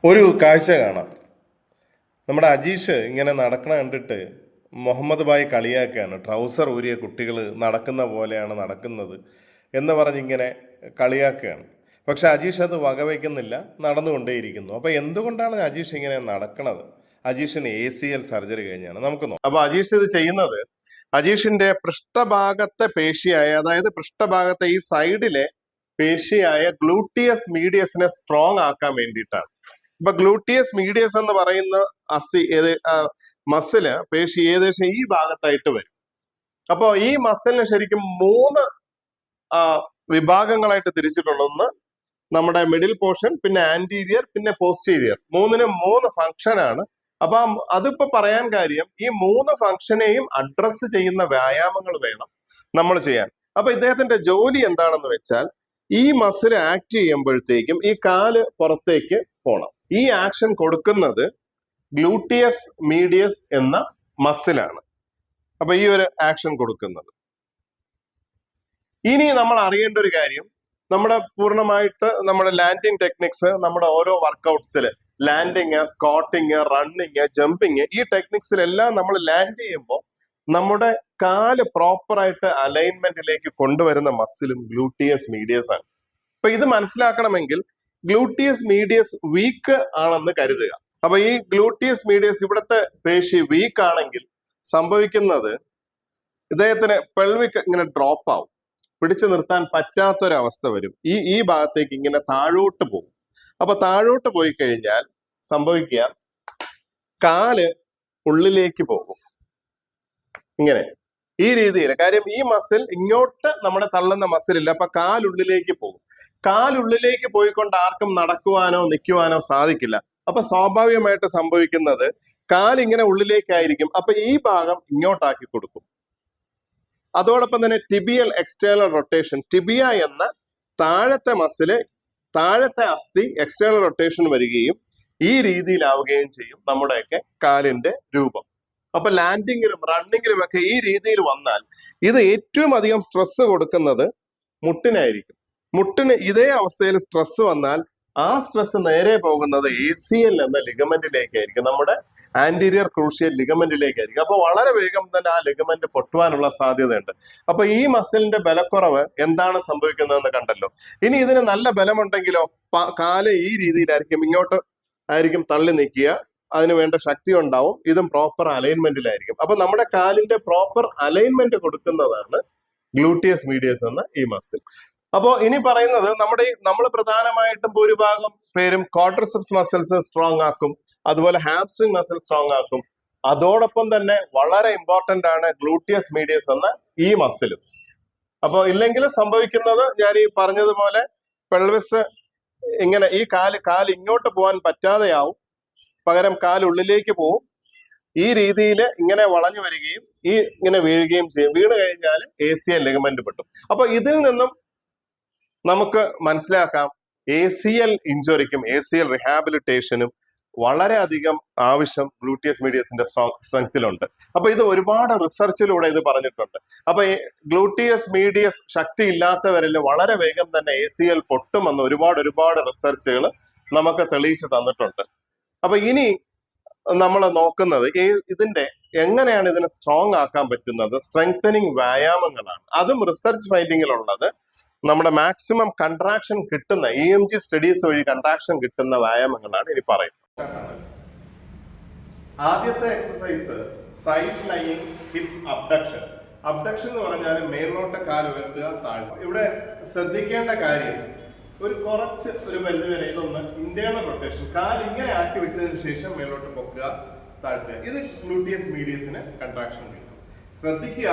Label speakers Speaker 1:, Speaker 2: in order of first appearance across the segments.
Speaker 1: ഒരു കാഴ്ച കാണാം. നമ്മുടെ അജീഷ് ഇങ്ങനെ നടക്കണ കണ്ടിട്ട് മുഹമ്മദ് ഭായ് കളിയാക്കുകയാണ്. ട്രൗസർ ഊരിയ കുട്ടികൾ നടക്കുന്ന പോലെയാണ് നടക്കുന്നത് എന്ന് പറഞ്ഞിങ്ങനെ കളിയാക്കുകയാണ്. പക്ഷെ അജീഷ് അത് വകവയ്ക്കുന്നില്ല, നടന്നുകൊണ്ടേയിരിക്കുന്നു. അപ്പോൾ എന്തുകൊണ്ടാണ് അജീഷ് ഇങ്ങനെ നടക്കുന്നത്? അജീഷിന് ACL സർജറി കഴിഞ്ഞാണ്. നമുക്ക് നോക്കാം. അപ്പോൾ അജീഷ് ഇത് ചെയ്യുന്നത് അജീഷിന്റെ പൃഷ്ഠഭാഗത്തെ പേശിയായ, അതായത് പൃഷ്ഠഭാഗത്തെ ഈ സൈഡിലെ പേശിയായ ഗ്ലൂട്ടിയസ് മീഡിയസിനെ സ്ട്രോങ് ആക്കാൻ വേണ്ടിയിട്ടാണ്. ഇപ്പൊ ഗ്ലൂട്ടിയസ് മീഡിയസ് എന്ന് പറയുന്ന മസില് പേശി ഏകദേശം ഈ ഭാഗത്തായിട്ട് വരും. അപ്പോ ഈ മസിലിന് ശരിക്കും 3 വിഭാഗങ്ങളായിട്ട് തിരിച്ചിട്ടുള്ളൊന്ന് നമ്മുടെ മിഡിൽ പോർഷൻ, പിന്നെ ആന്റീരിയർ, പിന്നെ പോസ്റ്റീരിയർ. 3നും 3 ഫംഗ്ഷൻ ആണ്. അപ്പൊ അതിപ്പോ പറയാൻ കാര്യം, ഈ 3 ഫംഗ്ഷനെയും അഡ്രസ് ചെയ്യുന്ന വ്യായാമങ്ങൾ വേണം നമ്മൾ ചെയ്യാൻ. അപ്പൊ ഇദ്ദേഹത്തിന്റെ ജോലി എന്താണെന്ന് വെച്ചാൽ, ഈ മസിൽ ആക്ട് ചെയ്യുമ്പോഴത്തേക്കും ഈ കാല് പുറത്തേക്ക് പോണം. ഈ ആക്ഷൻ കൊടുക്കുന്നത് ഗ്ലൂട്ടിയസ് മീഡിയസ് എന്ന മസിലാണ്. അപ്പൊ ഈ ഒരു ആക്ഷൻ കൊടുക്കുന്നത്. ഇനി നമ്മൾ അറിയേണ്ട ഒരു കാര്യം, നമ്മുടെ പൂർണ്ണമായിട്ട് നമ്മുടെ ലാൻഡിങ് ടെക്നിക്സ്, നമ്മുടെ ഓരോ വർക്കൗട്ട്സിൽ ലാൻഡിങ്, സ്കോട്ടിങ്, റണ്ണിങ്, ജമ്പിങ്, ഈ ടെക്നിക്സിലെല്ലാം നമ്മൾ ലാൻഡ് ചെയ്യുമ്പോൾ നമ്മുടെ കാല് പ്രോപ്പറായിട്ട് അലൈൻമെന്റിലേക്ക് കൊണ്ടുവരുന്ന മസിലും ഗ്ലൂട്ടിയസ് മീഡിയസ് ആണ്. അപ്പൊ ഇത് മനസ്സിലാക്കണമെങ്കിൽ ഗ്ലൂട്ടിയസ് മീഡിയസ് വീക്ക് ആണെന്ന് കരുതുക. അപ്പൊ ഈ ഗ്ലൂട്ടിയസ് മീഡിയസ്, ഇവിടുത്തെ പേശി വീക്ക് ആണെങ്കിൽ സംഭവിക്കുന്നത് ഇദ്ദേഹത്തിന് പെൽവിക് ഇങ്ങനെ ഡ്രോപ്പ് ആവും, പിടിച്ചു നിർത്താൻ പറ്റാത്തൊരവസ്ഥ വരും. ഈ ഭാഗത്തേക്ക് ഇങ്ങനെ താഴോട്ട് പോകും. അപ്പൊ താഴോട്ട് പോയി കഴിഞ്ഞാൽ സംഭവിക്കുക, കാല് ഉള്ളിലേക്ക് പോകും ഇങ്ങനെ, ഈ രീതിയിൽ. കാര്യം ഈ മസിൽ ഇങ്ങോട്ട് നമ്മുടെ തള്ളുന്ന മസിലില്ല, അപ്പൊ കാലുള്ളിലേക്ക് പോകും. കാലുള്ളിലേക്ക് പോയിക്കൊണ്ട് ആർക്കും നടക്കുവാനോ നിൽക്കുവാനോ സാധിക്കില്ല. അപ്പൊ സ്വാഭാവികമായിട്ട് സംഭവിക്കുന്നത് കാലിങ്ങനെ ഉള്ളിലേക്കായിരിക്കും. അപ്പൊ ഈ ഭാഗം ഇങ്ങോട്ടാക്കി കൊടുക്കും. അതോടൊപ്പം തന്നെ ടിബിയൽ എക്സ്റ്റേണൽ റൊട്ടേഷൻ, ടിബിയ എന്ന താഴത്തെ മസില്, താഴത്തെ അസ്ഥി എക്സ്റ്റേണൽ റൊട്ടേഷൻ വരികയും ഈ രീതിയിലാവുകയും ചെയ്യും നമ്മുടെയൊക്കെ കാലിന്റെ രൂപം. അപ്പൊ ലാൻഡിങ്ങിലും റണ്ണിങ്ങിലും ഒക്കെ ഈ രീതിയിൽ വന്നാൽ ഇത് ഏറ്റവും അധികം സ്ട്രെസ് കൊടുക്കുന്നത് മുട്ടിനായിരിക്കും. മുട്ടിന് ഇതേ അവസ്ഥയിൽ സ്ട്രെസ് വന്നാൽ ആ സ്ട്രെസ് നേരെ പോകുന്നത് ACL എന്ന ലിഗമെന്റിലേക്കായിരിക്കും, നമ്മുടെ ആന്റീരിയർ ക്രൂഷ്യൽ ലിഗമെന്റിലേക്കായിരിക്കും. അപ്പൊ വളരെ വേഗം തന്നെ ആ ലിഗമെന്റ് പൊട്ടുവാനുള്ള സാധ്യതയുണ്ട്. അപ്പൊ ഈ മസിലിന്റെ ബലക്കുറവ് എന്താണ് സംഭവിക്കുന്നതെന്ന് കണ്ടല്ലോ. ഇനി ഇതിന് നല്ല ബലമുണ്ടെങ്കിലോ, കാല് ഈ രീതിയിലായിരിക്കും, ഇങ്ങോട്ട് ആയിരിക്കും തള്ളി നിൽക്കുക, അതിന് വേണ്ട ശക്തി ഉണ്ടാവും, ഇതും പ്രോപ്പർ അലൈൻമെന്റിലായിരിക്കും. അപ്പൊ നമ്മുടെ കാലിന്റെ പ്രോപ്പർ അലൈൻമെന്റ് കൊടുക്കുന്നതാണ് ഗ്ലൂട്ടിയസ് മീഡിയസ് എന്ന ഈ മസിൽ. അപ്പോ ഇനി പറയുന്നത്, നമ്മൾ പ്രധാനമായിട്ടും ഭൂരിഭാഗം പേരും ക്വാഡ്രിസെപ്സ് മസിൽസ് സ്ട്രോങ് ആക്കും, അതുപോലെ ഹാംസ്ട്രിങ് മസിൽ സ്ട്രോങ് ആക്കും. അതോടൊപ്പം തന്നെ വളരെ ഇമ്പോർട്ടന്റ് ആണ് ഗ്ലൂട്ടിയസ് മീഡിയസ് എന്ന ഈ മസിലും. അപ്പൊ ഇല്ലെങ്കിൽ സംഭവിക്കുന്നത്, ഞാൻ ഈ പറഞ്ഞതുപോലെ പെൽവിസ് ഇങ്ങനെ, ഈ കാല് ഇങ്ങോട്ട് പോകാൻ പറ്റാതെയാവും, പകരം കാലുള്ളിലേക്ക് പോവും. ഈ രീതിയിൽ ഇങ്ങനെ വളഞ്ഞു വരികയും ഇങ്ങനെ വീഴുകയും ചെയ്യും. വീണ് കഴിഞ്ഞാൽ ACL ലിഗമെന്റ് പൊട്ടും. അപ്പൊ ഇതിൽ നിന്നും നമുക്ക് മനസ്സിലാക്കാം, ACL ഇഞ്ചുറിക്കും ACL റിഹാബിലിറ്റേഷനും വളരെയധികം ആവശ്യം ഗ്ലൂട്ടിയസ് മീഡിയസിന്റെ സ്ട്രെങ്ത്തിലുണ്ട്. അപ്പൊ ഇത് ഒരുപാട് റിസർച്ചിലൂടെ ഇത് പറഞ്ഞിട്ടുണ്ട്. അപ്പൊ ഗ്ലൂട്ടിയസ് മീഡിയസ് ശക്തി ഇല്ലാത്തവരിൽ വളരെ വേഗം തന്നെ ACL പൊട്ടുമെന്ന് ഒരുപാട് റിസർച്ചുകൾ നമുക്ക് തെളിയിച്ചു തന്നിട്ടുണ്ട്. അപ്പൊ ഇനി നമ്മൾ നോക്കുന്നത് ഇതിന്റെ എങ്ങനെയാണ് ഇതിനെ സ്ട്രോങ് ആക്കാൻ പറ്റുന്നത്, സ്ട്രെങ്തനിങ് വ്യായാമങ്ങളാണ്. അതും റിസർച്ച് ഫൈൻഡിങ്ങിലുള്ളത് നമ്മുടെ മാക്സിമം കൺട്രാക്ഷൻ കിട്ടുന്ന EMG സ്റ്റഡീസ് വഴി കൺട്രാക്ഷൻ കിട്ടുന്ന വ്യായാമങ്ങളാണ് ഇനി പറയുന്നത്. ആദ്യത്തെ exercise side lying hip abduction. Abduction എന്ന് പറഞ്ഞാൽ മേലോട്ട് കാൽ ഉയർത്തുക, താഴ്ത്തുക. ഇവിടെ ശ്രദ്ധിക്കേണ്ട കാര്യം, കുറച്ച് ബെൽറ്റ് വരെ ഇതൊന്ന് ഇന്റേണൽ റൊട്ടേഷൻ, കാൽ ഇങ്ങനെ ആക്കി വെച്ചതിന് ശേഷം മേലോട്ട് പൊക്കുക, താഴ്ത്തുക. ഇത് ഗ്ലൂട്ടിയസ് മീഡിയസിന് കൺട്രാക്ഷൻ കിട്ടും. ശ്രദ്ധിക്കുക,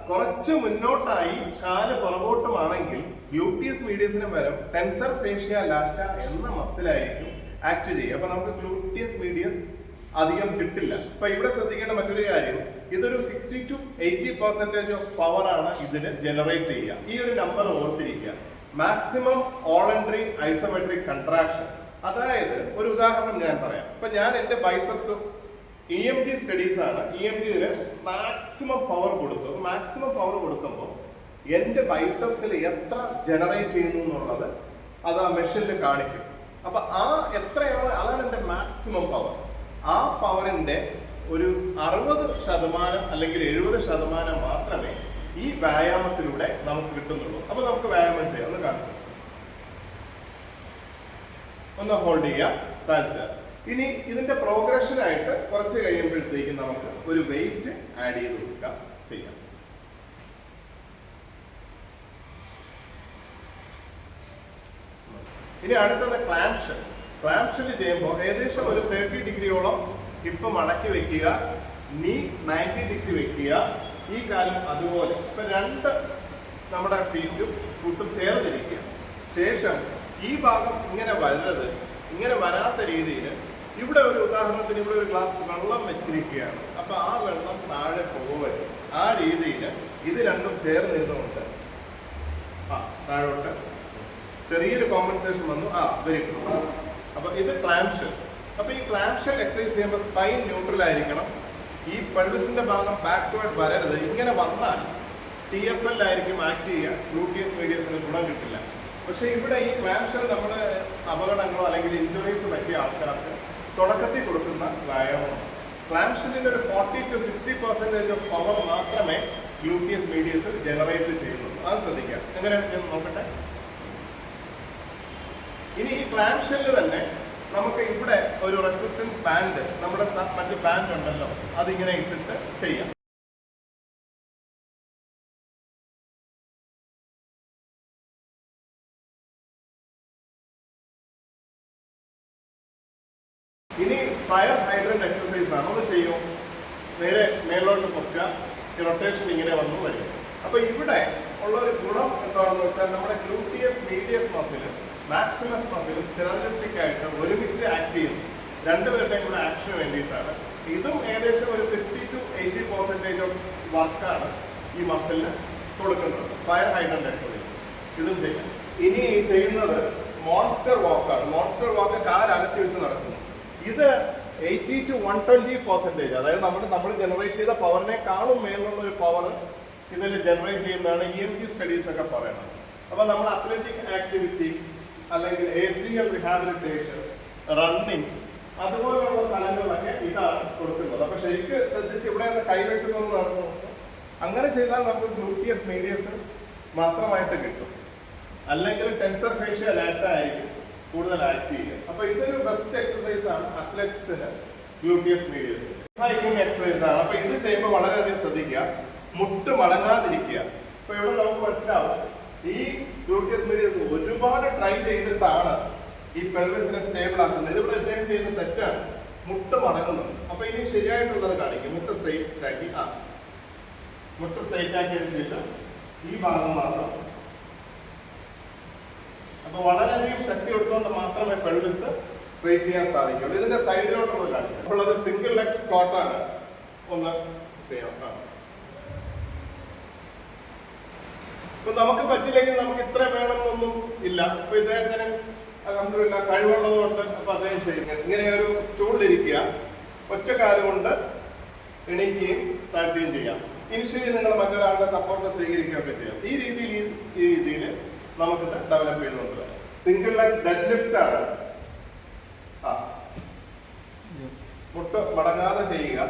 Speaker 1: കുറച്ച് മുന്നോട്ടായി കാല് പുറകോട്ടുമാണെങ്കിൽ ഗ്ലൂട്ടിയസ് മീഡിയസിന് പകരം ടെൻസർ ഫേഷ്യ ലാറ്റ എന്ന മസിലായിരിക്കും ആക്ട് ചെയ്യുക. അപ്പൊ നമുക്ക് ഗ്ലൂട്ടിയസ് മീഡിയസ് അധികം കിട്ടില്ല. അപ്പൊ ഇവിടെ ശ്രദ്ധിക്കേണ്ട മറ്റൊരു കാര്യം, ഇതൊരു 60 to 80% ഓഫ് പവർ ആണ് ഇതിന് ജനറേറ്റ് ചെയ്യുക. ഈ ഒരു നമ്പർ ഓർത്തിരിക്കുക. Maximum voluntary isometric contraction. അതായത് ഒരു ഉദാഹരണം ഞാൻ പറയാം. ഇപ്പൊ ഞാൻ എന്റെ ബൈസെപ്സ് EMG സ്റ്റഡീസ് ആണ്, EMGന് മാക്സിമം പവർ കൊടുത്തു. മാക്സിമം പവർ കൊടുക്കുമ്പോൾ എന്റെ ബൈസെപ്സിൽ എത്ര ജനറേറ്റ് ചെയ്യുന്നു എന്നുള്ളത് അത് ആ മെഷീനിൽ കാണിക്കും. അപ്പൊ ആ എത്രയാണ്, അതാണ് എന്റെ മാക്സിമം പവർ. ആ പവറിന്റെ ഒരു 60% അല്ലെങ്കിൽ 70% മാത്രമേ ഈ വ്യായാമത്തിലൂടെ നമുക്ക് കിട്ടുന്നുള്ളൂ. അപ്പൊ നമുക്ക് വ്യായാമം ചെയ്യാം. ഒന്ന് കാണിച്ചു, ഒന്ന് ഹോൾഡ് ചെയ്യാം, താഴ്ത്തുക. ഇനി ഇതിന്റെ പ്രോഗ്രഷനായിട്ട് കുറച്ച് കഴിയുമ്പോഴത്തേക്കും നമുക്ക് ഒരു വെയിറ്റ് ആഡ് ചെയ്ത് കൊടുക്കാം, ചെയ്യാം. ഇനി അടുത്തത് ക്ലാംഷൽ. ക്ലാംഷൽ ചെയ്യുമ്പോൾ ഏകദേശം ഒരു 30 ഡിഗ്രിയോളം ഹിപ്പ് മടക്കി വെക്കുക, നീ 90 ഡിഗ്രി വെക്കുക, ഈ കാലം അതുപോലെ. ഇപ്പൊ രണ്ട് നമ്മുടെ ഫുട്ടും ചേർന്നിരിക്കുക. ശേഷം ഈ ഭാഗം ഇങ്ങനെ വരരുത്, ഇങ്ങനെ വരാത്ത രീതിയിൽ ഇവിടെ ഒരു ഉദാഹരണത്തിന് ഇവിടെ ഒരു ഗ്ലാസ് വെള്ളം വെച്ചിരിക്കുകയാണ്. അപ്പൊ ആ വെള്ളം താഴെ പോകരുത്. ആ രീതിയിൽ ഇത് രണ്ടും ചേർന്നിരുന്നുകൊണ്ട് താഴോട്ട് ചെറിയൊരു കോമ്പൻസേഷൻ വന്നു. Very good. അപ്പൊ ഇത് ക്ലാംഷൽ. അപ്പൊ ഈ ക്ലാംഷൽ എക്സസൈസ് ചെയ്യുമ്പോൾ സ്പൈൻ ന്യൂട്രൽ ആയിരിക്കണം. ഈ പെൽവിസിന്റെ ഭാഗം ബാക്ക്വേർഡ് വരരുത്. ഇങ്ങനെ വന്നാൽ TFL ആയിരിക്കും ആക്ട് ചെയ്യുക, ഗ്ലൂട്ടിയസ് മീഡിയസിന് ഗുണം കിട്ടില്ല. പക്ഷെ ഇവിടെ ഈ ക്ലാംഷൽ നമ്മുടെ അപകടങ്ങളോ അല്ലെങ്കിൽ ഇഞ്ചുറീസ് പറ്റിയ ആൾക്കാർക്ക് തുടക്കത്തിൽ കൊടുക്കുന്ന വ്യായാമമാണ്. ക്ലാംഷലിന്റെ ഒരു 40 to 60% ഓഫ് പവർ മാത്രമേ ഗ്ലൂട്ടിയസ് മീഡിയസിൽ ജനറേറ്റ് ചെയ്യുന്നുള്ളൂ. അത് ശ്രദ്ധിക്കാം. എങ്ങനെയാണ് നോക്കട്ടെ. ഇനി ഈ ക്ലാംഷെല്ല് തന്നെ നമുക്ക് ഇവിടെ ഒരു റെസിസ്റ്റൻസ് ബാൻഡ്, നമ്മുടെ മറ്റ് ബാൻഡ് ഉണ്ടല്ലോ, അതിങ്ങനെ ഇട്ടിട്ട് ചെയ്യാം. ഇനി ഫയർ ഹൈഡ്രന്റ് എക്സസൈസ് ആണ്. അത് ചെയ്യും. നേരെ മേലോട്ട് പൊക്കുക, റൊട്ടേഷൻ ഇങ്ങനെ വന്നു വരും. അപ്പൊ ഇവിടെ ഉള്ള ഒരു ഗുണം എന്താണെന്ന് വെച്ചാൽ നമ്മുടെ ഗ്ലൂട്ടിയസ് മീഡിയസ് മസിലും മാക്സിമസ് മസിലും സിനർജിസ്റ്റിക് ആയിട്ട് ഒരുമിച്ച് ആക്ട് ചെയ്യുന്നു. രണ്ടുപേരുടെയും കൂടെ ആക്ഷന് വേണ്ടിയിട്ടാണ്. ഇതും ഏകദേശം ഒരു 60 to 80% ഓഫ് വർക്കാണ് ഈ മസിലിന് കൊടുക്കുന്നത്. ഫയർ ഹൈഡ്രന്റ് എക്സസൈസ് ഇതും ചെയ്യാം. ഇനി ചെയ്യുന്നത് മോൺസ്റ്റർ വാക്കാണ്. മോൺസ്റ്റർ വാക്ക് കാലകത്തി വെച്ച് നടക്കുന്നു. ഇത് 80 to 120%, അതായത് നമ്മൾ ജനറേറ്റ് ചെയ്ത പവറിനേക്കാളും മേലുള്ള ഒരു പവർ ഇതിൽ ജനറേറ്റ് ചെയ്യുന്നതാണ് EMG സ്റ്റഡീസ് ഒക്കെ പറയുന്നത്. അപ്പൊ നമ്മൾ അത്ലറ്റിക് ആക്ടിവിറ്റി അല്ലെങ്കിൽ ACL റീഹാബിലിറ്റേഷൻ, റണ്ണിങ്, അതുപോലുള്ള സ്ഥലങ്ങളിലൊക്കെ ഇതാണ് കൊടുക്കുന്നത്. അപ്പൊ ശരിക്കും ശ്രദ്ധിച്ച് ഇവിടെ കൈവച്ചതൊന്നും നടന്നു. അങ്ങനെ ചെയ്താൽ നമുക്ക് ഗ്ലൂട്ടിയസ് മീഡിയസ് മാത്രമായിട്ട് കിട്ടും. അല്ലെങ്കിൽ ടെൻസർ ഫേഷ്യ ലാറ്റ ആയിരിക്കും കൂടുതൽ ആക്ട് ചെയ്യുക. അപ്പൊ ഇതൊരു ബെസ്റ്റ് എക്സസൈസ് ആണ് അത്ലറ്റ്സിന്, ഗ്ലൂട്ടിയസ് മീഡിയസ്. ഹൈക്കിംഗ് എക്സസൈസ് ആണ്. അപ്പൊ ഇത് ചെയ്യുമ്പോൾ വളരെയധികം ശ്രദ്ധിക്കുക, മുട്ട് മടങ്ങാതിരിക്കുക. അപ്പൊ ഇവിടെ നമുക്ക് മനസ്സിലാവും ഈ ഗ്ലൂട്ടിയസ് മീഡിയസ് ഒരുപാട് ട്രൈ ചെയ്തിട്ടാണ് ഈ പെൽവിസിനെ സ്റ്റേബിൾ ആക്കുന്നത്. ഇതിവിടെ അദ്ദേഹം ചെയ്യുന്ന തെറ്റാണ്, മുട്ട് മടങ്ങുന്നത്. അപ്പൊ ഇനി ശരിയായിട്ടുള്ളത് കാണിക്കും. മുട്ട് സ്ട്രെയിറ്റ് ആക്കി, മുട്ട് സ്ട്രെയിറ്റ് ആക്കി എടുത്തിട്ട് ഈ ഭാഗം മാത്രം. അപ്പൊ വളരെയധികം ശക്തി കൊടുത്തുകൊണ്ട് മാത്രമേ പെൽവിസ് സ്ട്രെയിറ്റ് ചെയ്യാൻ സാധിക്കുള്ളൂ. ഇതിന്റെ സൈഡിലോട്ടുള്ളത് കാണിച്ചു. അപ്പോൾ അത് സിംഗിൾ ലെഗ് സ്ക്വാട്ടാണ്. ഒന്ന് ചെയ്യാം. ഇപ്പൊ നമുക്ക് പറ്റില്ലെങ്കിൽ നമുക്ക് ഇത്ര വേണമെന്നൊന്നും ഇല്ല. അപ്പൊ ഇദ്ദേഹത്തിന് അൽഹംദുലില്ലാ കഴിവുള്ളത് കൊണ്ട് അപ്പൊ അദ്ദേഹം ചെയ്യുന്നത് ഇങ്ങനെ ഒരു സ്റ്റൂളിലിരിക്കുക, ഒറ്റ കാലം കൊണ്ട് എണീക്കുകയും താഴ്ത്തുകയും ചെയ്യാം. ഇനിഷ്യലി നിങ്ങൾ മറ്റൊരാളുടെ സപ്പോർട്ട് സ്വീകരിക്കുകയൊക്കെ ചെയ്യാം. ഈ രീതിയിൽ നമുക്കിത് ഡെവലപ്പ് ചെയ്യുന്നുണ്ട്. സിംഗിൾ ലെഗ് ഡെഡ് ലിഫ്റ്റ് ആണ്. മുട്ട് മടങ്ങാതെ ചെയ്യുക.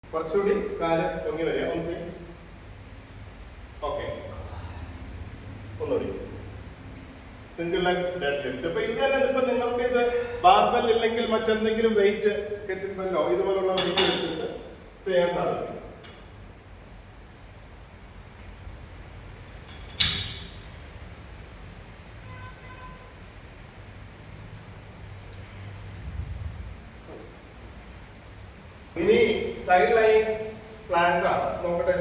Speaker 1: കുറച്ചുകൂടി കാല് പൊങ്ങി വരിക. ഓക്കെ, ഒന്നുകൂടി സിംഗിൾ ലെഗ് ഡെഡ് ലിഫ്റ്റ്. അപ്പൊ ഇതെല്ലാം ഇപ്പൊ നിങ്ങൾക്ക് ഇത് ബാർബൽ ഇല്ലെങ്കിൽ മറ്റെന്തെങ്കിലും വെയിറ്റ് കെട്ടിപ്പല്ലോ ഇതുപോലുള്ള വെയിറ്റ് എടുത്തിട്ട് ചെയ്യാൻ സാധിക്കും. ഇനി സൈഡ് ലൈൻ പ്ലാങ്ക് ആണ്. നോക്കട്ടെ,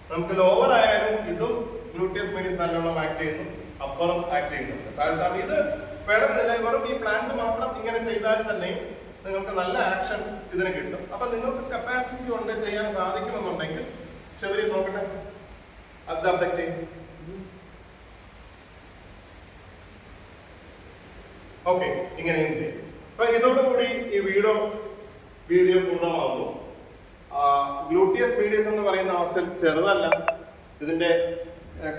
Speaker 1: നമുക്ക് ലോവർ ആയാലും ഇതും ഗ്ലൂട്ടിയസ് മീഡിയസ് നല്ലോണം ആക്ട് ചെയ്യുന്നു, അപ്പറും ആക്ട് ചെയ്യുന്നുണ്ട്. കാരണം ഇത് വേണമെന്നില്ല, വെറും ഈ പ്ലാങ്ക് മാത്രം ഇങ്ങനെ ചെയ്താൽ തന്നെ നിങ്ങൾക്ക് നല്ല ആക്ഷൻ ഇതിന് കിട്ടും. അപ്പൊ നിങ്ങൾക്ക് കപ്പാസിറ്റി കൊണ്ട് ചെയ്യാൻ സാധിക്കുമെന്നുണ്ടെങ്കിൽ ശബരി നോക്കട്ടെ, അത് അപ്ഡേറ്റ് ചെയ്യും. ഓക്കെ, ഇങ്ങനെയും ചെയ്യും. അപ്പൊ ഇതോടുകൂടി ഈ വീഡിയോ പൂർണ്ണമാകുന്നു. ഗ്ലൂട്ടിയസ് മീഡിയസ് എന്ന് പറയുന്ന മസിൽ ചെറുതല്ല, ഇതിന്റെ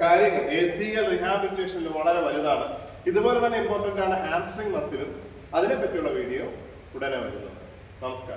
Speaker 1: കാര്യങ്ങൾ ACL റീഹാബിലിറ്റേഷനിൽ വളരെ വലുതാണ്. ഇതുപോലെ തന്നെ ഇമ്പോർട്ടന്റ് ആണ് ഹാംസ്ട്രിങ് മസിലും. അതിനെ പറ്റിയുള്ള വീഡിയോ ഉടനെ വരുന്നത്. നമസ്കാരം.